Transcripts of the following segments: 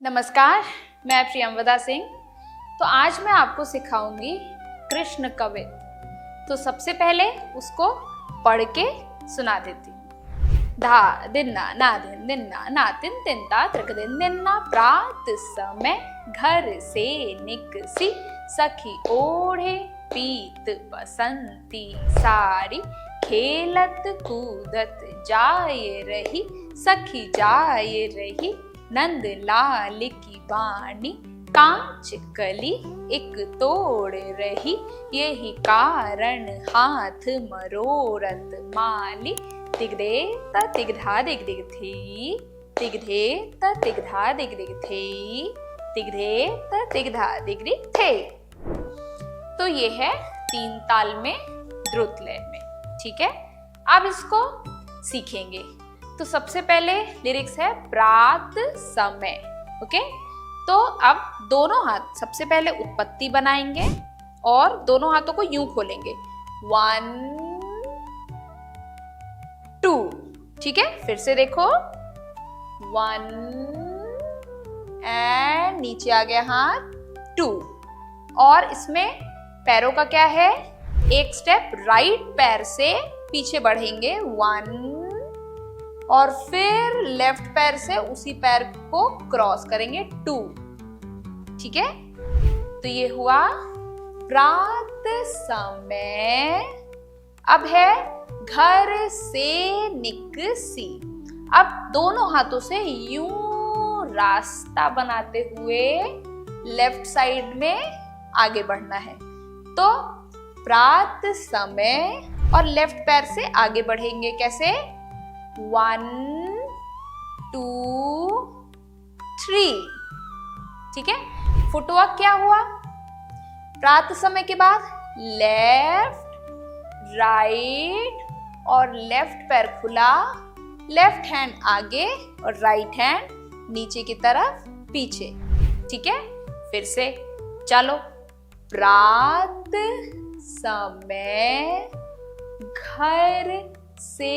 नमस्कार, मैं प्रियंवदा सिंह। तो आज मैं आपको सिखाऊंगी कृष्ण कवित। तो सबसे पहले उसको पढ़ के सुना देती हूँ। धा दिन्ना ना दिन दिन्ना ना तिन तिनता त्रिक दिन दिन्ना प्रात समय घर से निकसी सखी ओढ़े पीत बसंती सारी खेलत कूदत जाए रही सखी जाए रही नंद लाल की बाणी कांच कली एक तोड़ रही यही कारण हाथ मरोरत माली तिगदे त तिगधा दिग दिग थी तिगधे त तिगधा दिग दिग थी तिगधे त तिगधा दिग दिग थे। तो ये है तीन ताल में द्रुत लय में। ठीक है, अब इसको सीखेंगे। तो सबसे पहले लिरिक्स है प्रात समय। ओके, तो अब दोनों हाथ सबसे पहले उत्पत्ति बनाएंगे और दोनों हाथों को यूं खोलेंगे 1 2। ठीक है, फिर से देखो 1 एंड नीचे आ गया हाथ 2। और इसमें पैरों का क्या है, एक स्टेप राइट पैर से पीछे बढ़ेंगे 1 और फिर लेफ्ट पैर से उसी पैर को क्रॉस करेंगे 2। ठीक है, तो ये हुआ प्रात समय। अब है घर से निकसी। अब दोनों हाथों से यूं रास्ता बनाते हुए लेफ्ट साइड में आगे बढ़ना है। तो प्रात समय और लेफ्ट पैर से आगे बढ़ेंगे कैसे, 1 2 3। ठीक है, फुटवर्क क्या हुआ, प्रात समय के बाद लेफ्ट राइट और लेफ्ट पैर खुला, लेफ्ट हैंड आगे और राइट हैंड नीचे की तरफ पीछे। ठीक है, फिर से चलो, प्रात समय घर से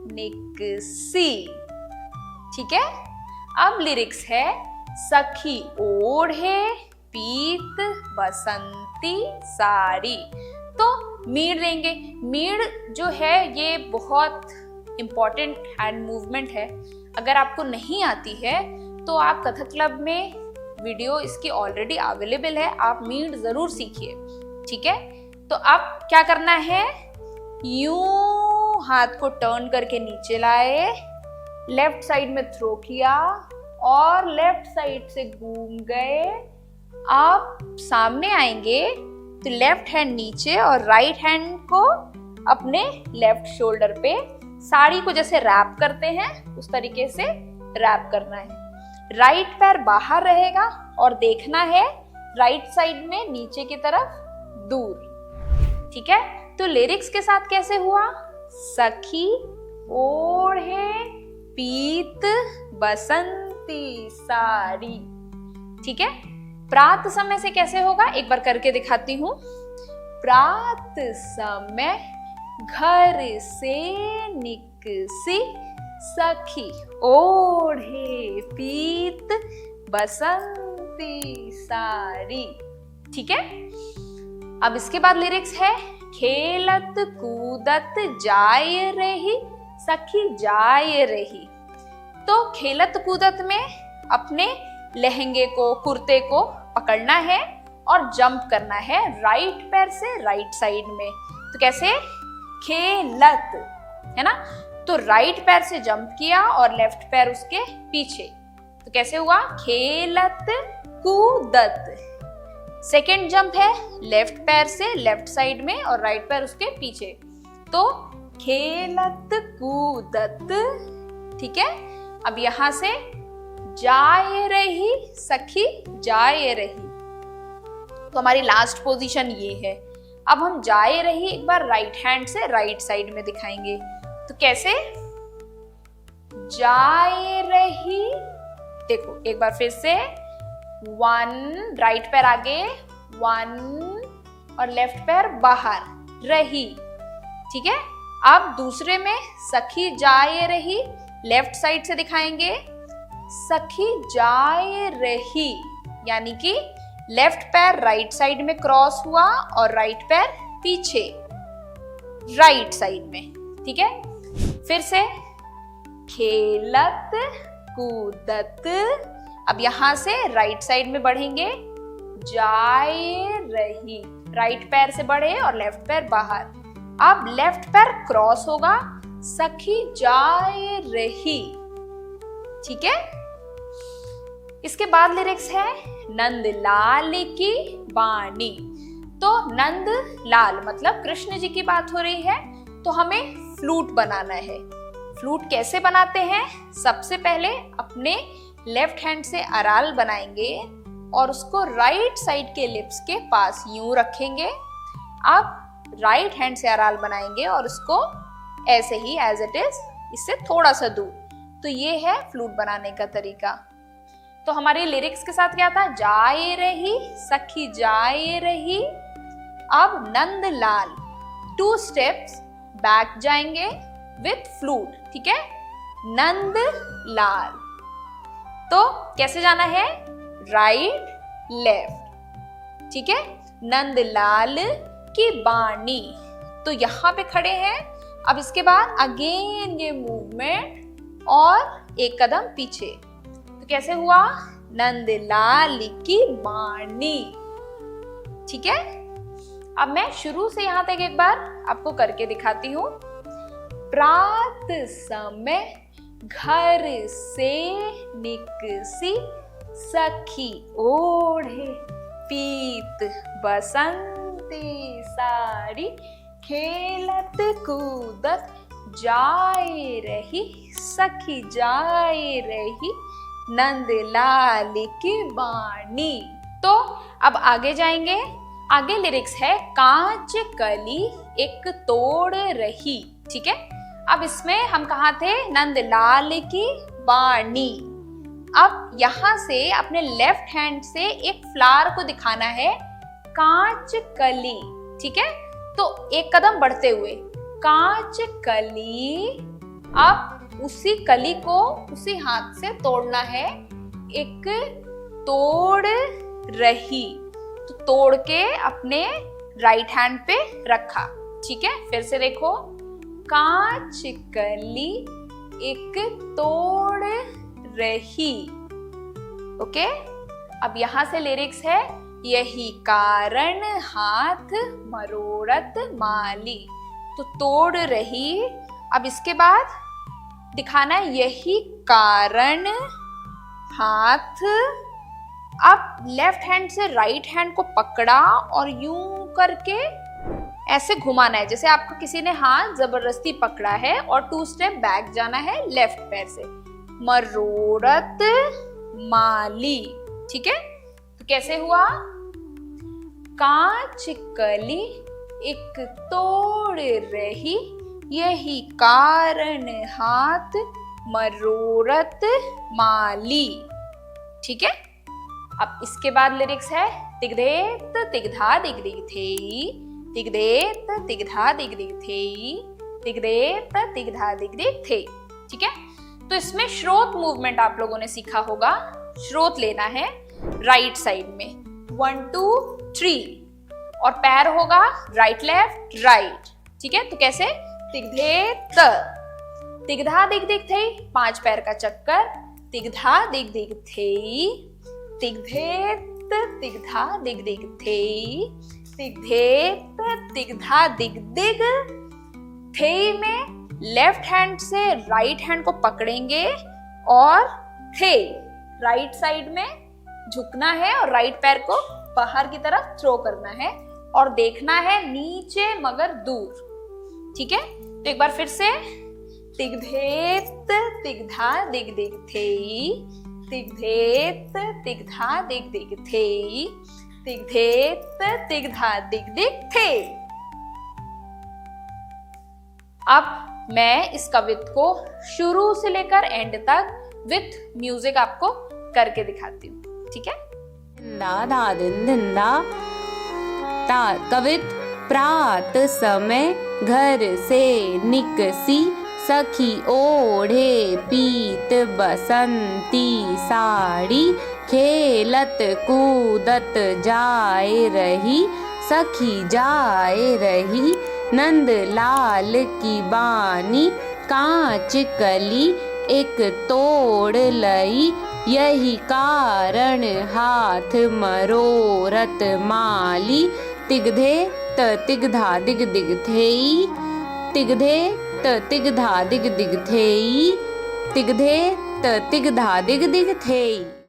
निकसी। ठीक है, अब लिरिक्स है सखी ओढ़े पीत बसंती साड़ी। तो मीड़ देंगे। मीड़ जो है ये बहुत इंपॉर्टेंट हैंड मूवमेंट है। अगर आपको नहीं आती है तो आप कथक क्लब में वीडियो इसकी ऑलरेडी अवेलेबल है, आप मीड़ जरूर सीखिए। ठीक है, तो अब क्या करना है, यूं हाथ को टर्न करके नीचे लाए, लेफ्ट साइड में थ्रो किया और लेफ्ट साइड से घूम गए। आप सामने आएंगे तो लेफ्ट हैंड नीचे और राइट हैंड को अपने लेफ्ट शोल्डर पे, साड़ी को जैसे रैप करते हैं उस तरीके से रैप करना है। राइट पैर बाहर रहेगा और देखना है राइट साइड में नीचे की तरफ दूर। ठीक है, तो लिरिक्स के साथ कैसे हुआ, सखी ओढ़े पीत बसंती साड़ी। ठीक है, प्रात समय से कैसे होगा एक बार करके दिखाती हूँ। प्रात समय घर से निकसी सखी ओढ़े पीत बसंती साड़ी। ठीक है, अब इसके बाद लिरिक्स है खेलत कूदत जाए रही सखी जाए रही। तो खेलत कूदत में अपने लहंगे को, कुर्ते को पकड़ना है और जंप करना है राइट पैर से राइट साइड में। तो कैसे, खेलत है ना, तो राइट पैर से जंप किया और लेफ्ट पैर उसके पीछे। तो कैसे हुआ, खेलत कूदत। सेकेंड जंप है लेफ्ट पैर से लेफ्ट साइड में और राइट पैर उसके पीछे, तो खेलत कूदत। ठीक है, अब यहां से जाए रही सखी जाए रही, तो हमारी लास्ट पोजीशन ये है। अब हम जाए रही एक बार राइट हैंड से राइट साइड में दिखाएंगे। तो कैसे, जाए रही, देखो एक बार फिर से 1 राइट पैर आगे 1 और लेफ्ट पैर बाहर रही। ठीक है, अब दूसरे में सखी जाए रही लेफ्ट साइड से दिखाएंगे सखी जाए रही, यानी कि लेफ्ट पैर राइट साइड में क्रॉस हुआ और राइट पैर पीछे राइट साइड में, ठीक है। फिर से खेलत कूदत, अब यहां से राइट साइड में बढ़ेंगे, जाए रही, राइट पैर से बढ़े और लेफ्ट पैर बाहर। अब लेफ्ट पैर क्रॉस होगा, सखी जाए रही, ठीक है। इसके बाद लिरिक्स है नंद लाल की बाणी। तो नंद लाल मतलब कृष्ण जी की बात हो रही है, तो हमें फ्लूट बनाना है। फ्लूट कैसे बनाते हैं? सबसे पहले अपने लेफ्ट हैंड से अराल बनाएंगे और उसको राइट साइड के लिप्स के पास यूं रखेंगे। अब राइट हैंड से अराल बनाएंगे और उसको ऐसे ही एज इट इज, इससे थोड़ा सा दूर। तो ये है फ्लूट बनाने का तरीका। तो हमारी लिरिक्स के साथ क्या था? जाए रही, सखी जाए रही। अब नंद लाल 2 स्टेप्स बैक जाएंगे विथ फ्लूट, ठीक है। नंद लाल, तो कैसे जाना है? राइट लेफ्ट, ठीक है। नंद लाल की बाणी, तो यहां पे खड़े हैं। अब इसके बाद अगेन ये मूवमेंट और एक कदम पीछे, तो कैसे हुआ? नंद लाल की बाणी, ठीक है। अब मैं शुरू से यहां तक एक बार आपको करके दिखाती हूं। प्रात समय घर से निकसी, सखी ओढ़े पीत बसंती साड़ी, खेलत कूदत जाए रही, सखी जाए रही, नंद लाल की बाणी। तो अब आगे जाएंगे। आगे लिरिक्स है कांच कली एक तोड़ रही, ठीक है। अब इसमें हम कहाँ थे? नंद लाल की बाणी। अब यहां से अपने लेफ्ट हैंड से एक फ्लावर को दिखाना है, कांच कली, ठीक है। तो एक कदम बढ़ते हुए कांच कली, अब उसी कली को उसी हाथ से तोड़ना है, एक तोड़ रही, तो तोड़ के अपने राइट हैंड पे रखा, ठीक है। फिर से देखो, कांच कली एक तोड़ रही, ओके। अब यहां से लिरिक्स है यही कारण हाथ मरोड़त माली, तो तोड़ रही। अब इसके बाद दिखाना है यही कारण हाथ। अब लेफ्ट हैंड से राइट हैंड को पकड़ा और यूं करके ऐसे घुमाना है, जैसे आपको किसी ने हाथ जबरदस्ती पकड़ा है, और 2 स्टेप बैक जाना है लेफ्ट पैर से, मरोड़त माली, ठीक है। तो कैसे हुआ? कांच कली एक तोड़ रही, यही कारण हाथ मरोड़त माली, ठीक है। अब इसके बाद लिरिक्स है तिगदेत तिगधा दिगदिग थेई, तिगदेत तिगधा दिगदिग थेई, तिगदेत तिगधा दिगदिग थेई, ठीक है। तो इसमें श्रोत मूवमेंट आप लोगों ने सीखा होगा। श्रोत लेना है राइट साइड में, 1 2 3, और पैर होगा राइट लेफ्ट राइट, ठीक है। तो कैसे? तिगदेत तिगधा दिगदिग थेई, 5 पैर का चक्कर, तिगधा दिगदिग थेई, तिगदेत तिगधा दिगदिग थेई, तिगदेत तिगधा दिगदिग थेई में लेफ्ट हैंड से राइट हैंड को पकड़ेंगे और थे राइट साइड में झुकना है और राइट पैर को बाहर की तरफ थ्रो करना है और देखना है नीचे मगर दूर, ठीक है। तो एक बार फिर से, तिगधेत तिगधा दिगदिग थेई, तिगधेत तिगधा दिगदिग थेई, तिगधेत तिगधा दिगदिग थेई। अब मैं इस कविता को शुरू से लेकर एंड तक विथ म्यूजिक आपको करके दिखाती हूँ, ठीक है। कवित प्रात समय घर से निकसी, सखी ओढ़े पीत बसंती साड़ी, खेलत कूदत जाए रही, सखी जाए रही। नंद लाल की बानी कांच कली, एक तोड़ लई, यही कारण हाथ मरोरत माली। तिगधे त तिगधा दिग दिग थेई, तिगधे त तिगधा दिग दिग थेई, तिगधे त तिगधा दिग दिग थेई।